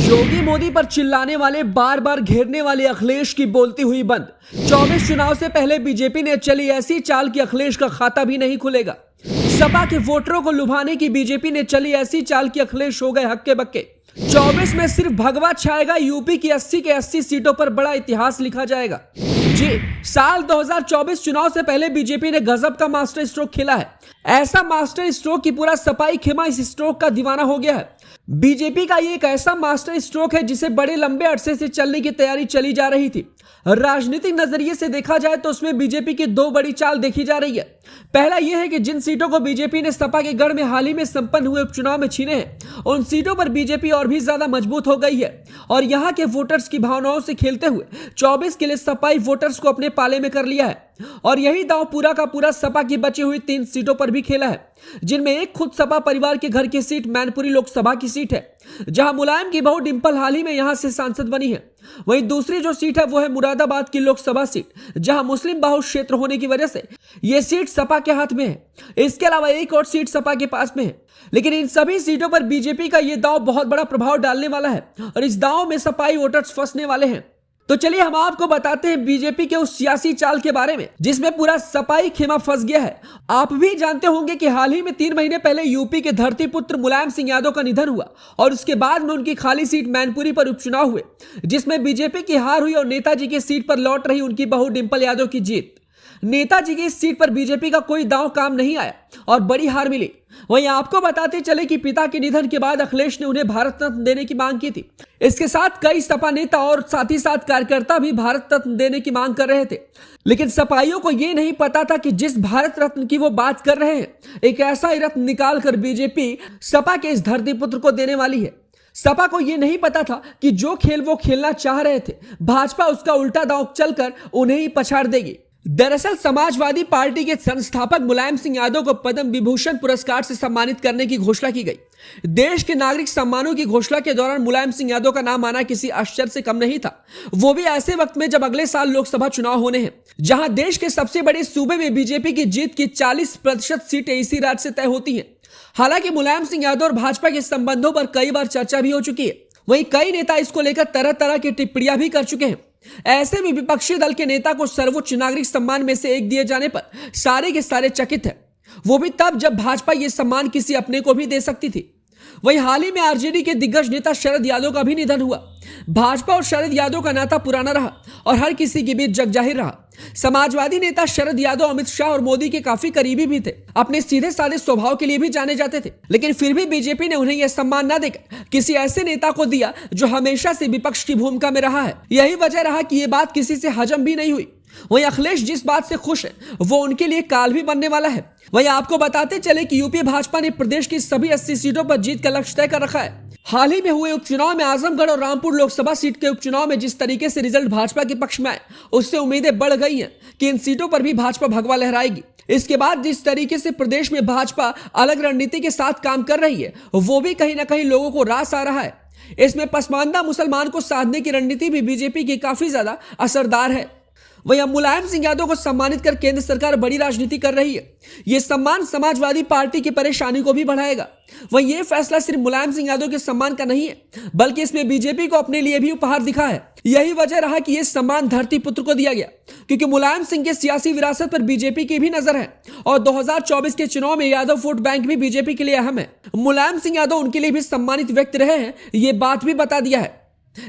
योगी मोदी पर चिल्लाने वाले, बार बार घेरने वाले अखिलेश की बोलती हुई बंद। 24 चुनाव से पहले बीजेपी ने चली ऐसी चाल कि अखिलेश का खाता भी नहीं खुलेगा। सपा के वोटरों को लुभाने की बीजेपी ने चली ऐसी चाल कि अखिलेश हो गए हक्के बक्के। 24 में सिर्फ भगवा छाएगा, यूपी की 80 के 80 सीटों पर बड़ा इतिहास लिखा जाएगा। जी, साल 2024 चुनाव से पहले बीजेपी ने गजब का मास्टर स्ट्रोक खेला है। ऐसा मास्टर स्ट्रोक की पूरा सपाई खेमा इस स्ट्रोक का दीवाना हो गया है। बीजेपी का ये एक ऐसा मास्टर स्ट्रोक है जिसे बड़े लंबे अरसे से चलने की तैयारी चली जा रही थी। राजनीतिक नजरिए से देखा जाए तो उसमें बीजेपी की दो बड़ी चाल देखी जा रही है। पहला यह है कि जिन सीटों को बीजेपी ने सपा के गढ़ में हाल ही में संपन्न हुए उपचुनाव में छीने हैं, उन सीटों पर बीजेपी और भी ज्यादा मजबूत हो गई है और यहां के वोटर्स की भावनाओं से खेलते हुए 24 के लिए सपाई वोटर्स को अपने पाले में कर लिया है। और यही दांव पूरा का पूरा सपा की बची हुई 3 सीटों पर भी खेला है, जिनमें एक खुद सपा परिवार के घर की सीट मैनपुरी लोकसभा की सीट है, जहां मुलायम की बहू डिंपल हाल ही में यहां से सांसद बनी है। वहीं दूसरी जो सीट है वो है मुरादाबाद की लोकसभा सीट, जहां मुस्लिम बहुल क्षेत्र होने की वजह से यह सीट सपा के हाथ में है। इसके अलावा एक और सीट सपा के पास में है, लेकिन इन सभी सीटों पर बीजेपी का यह दांव बहुत बड़ा प्रभाव डालने वाला है और इस दांव में सपाई वोटर्स फंसने वाले हैं। तो चलिए हम आपको बताते हैं बीजेपी के उस सियासी चाल के बारे में जिसमें पूरा सपाई खेमा फंस गया है। आप भी जानते होंगे कि हाल ही में 3 महीने पहले यूपी के धरतीपुत्र मुलायम सिंह यादव का निधन हुआ और उसके बाद में उनकी खाली सीट मैनपुरी पर उपचुनाव हुए, जिसमें बीजेपी की हार हुई और नेताजी की सीट पर लौट रही उनकी बहू डिंपल यादव की जीत। नेताजी की इस सीट पर बीजेपी का कोई दांव काम नहीं आया और बड़ी हार मिली। वहीं आपको बताते चले कि पिता के निधन के बाद अखिलेश ने उन्हें भारत रत्न देने की मांग की थी। इसके साथ कई सपा नेता और साथ ही साथ कार्यकर्ता भी भारत रत्न देने की मांग कर रहे थे, लेकिन सपाइयों को यह नहीं पता था कि जिस भारत रत्न की वो बात कर रहे हैं, एक ऐसा ही रत्न निकाल कर बीजेपी सपा के इस धरतीपुत्र को देने वाली है। सपा को यह नहीं पता था कि जो खेल वो खेलना चाह रहे थे, भाजपा उसका उल्टा दांव चलकर उन्हें ही पछाड़ देगी। दरअसल समाजवादी पार्टी के संस्थापक मुलायम सिंह यादव को पद्म विभूषण पुरस्कार से सम्मानित करने की घोषणा की गई। देश के नागरिक सम्मानों की घोषणा के दौरान मुलायम सिंह यादव का नाम आना किसी आश्चर्य से कम नहीं था, वो भी ऐसे वक्त में जब अगले साल लोकसभा चुनाव होने हैं, जहां देश के सबसे बड़े सूबे में बीजेपी की जीत की 40% सीटें इसी राज्य से तय होती हैं। हालांकि मुलायम सिंह यादव और भाजपा के संबंधों पर कई बार चर्चा भी हो चुकी है। वहीं कई नेता इसको लेकर तरह तरह की टिप्पणियां भी कर चुके हैं। ऐसे में विपक्षी दल के नेता को सर्वोच्च नागरिक सम्मान में से एक दिए जाने पर सारे के सारे चकित हैं, वो भी तब जब भाजपा ये सम्मान किसी अपने को भी दे सकती थी। वहीं हाल ही में आरजेडी के दिग्गज नेता शरद यादव का भी निधन हुआ। भाजपा और शरद यादव का नाता पुराना रहा और हर किसी के बीच जगजाहिर रहा। समाजवादी नेता शरद यादव अमित शाह और मोदी के काफी करीबी भी थे। अपने सीधे साधे स्वभाव के लिए भी जाने जाते थे, लेकिन फिर भी बीजेपी ने उन्हें यह सम्मान न देकर किसी ऐसे नेता को दिया जो हमेशा से विपक्ष की भूमिका में रहा है। यही वजह रहा कि यह बात किसी से हजम भी नहीं हुई। वहीं अखिलेश जिस बात से खुश है वो उनके लिए काल भी बनने वाला है। वहीं आपको बताते चले कि यूपी भाजपा ने प्रदेश की सभी 80 सीटों पर जीत का लक्ष्य तय कर रखा है। हाल ही में हुए उपचुनाव में आजमगढ़ और रामपुर लोकसभा सीट के उपचुनाव में जिस तरीके से रिजल्ट भाजपा के पक्ष में आए, उससे उम्मीदें बढ़ गई हैं कि इन सीटों पर भी भाजपा भगवा लहराएगी। इसके बाद जिस तरीके से प्रदेश में भाजपा अलग रणनीति के साथ काम कर रही है, वो भी कहीं ना कहीं लोगों को रास आ रहा है। इसमें पसमानदा मुसलमान को साधने की रणनीति भी बीजेपी की काफी ज्यादा असरदार है। वहीं अब मुलायम सिंह यादव को सम्मानित कर केंद्र सरकार बड़ी राजनीति कर रही है। यह सम्मान समाजवादी पार्टी की परेशानी को भी बढ़ाएगा। वहीं यह फैसला सिर्फ मुलायम सिंह यादव के सम्मान का नहीं है, बल्कि इसमें बीजेपी को अपने लिए भी उपहार दिखा है। यही वजह रहा कि यह सम्मान धरतीपुत्र को दिया गया, क्योंकि मुलायम सिंह के सियासी विरासत पर बीजेपी की भी नजर है और 2024 के चुनाव में यादव वोट बैंक भी बीजेपी के लिए अहम है। मुलायम सिंह यादव उनके लिए भी सम्मानित व्यक्ति रहे हैं, ये बात भी बता दिया है।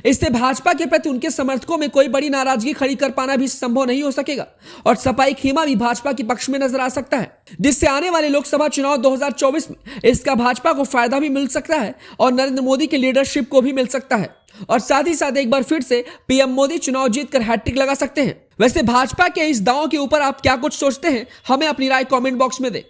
इससे भाजपा के प्रति उनके समर्थकों में कोई बड़ी नाराजगी खड़ी कर पाना भी संभव नहीं हो सकेगा और सपाई खेमा भी भाजपा के पक्ष में नजर आ सकता है, जिससे आने वाले लोकसभा चुनाव 2024 में इसका भाजपा को फायदा भी मिल सकता है और नरेंद्र मोदी की लीडरशिप को भी मिल सकता है और साथ ही साथ एक बार फिर से पीएम मोदी चुनाव जीतकर हैट्रिक लगा सकते हैं। वैसे भाजपा के इस दांव के ऊपर आप क्या कुछ सोचते हैं, हमें अपनी राय कमेंट बॉक्स में दें।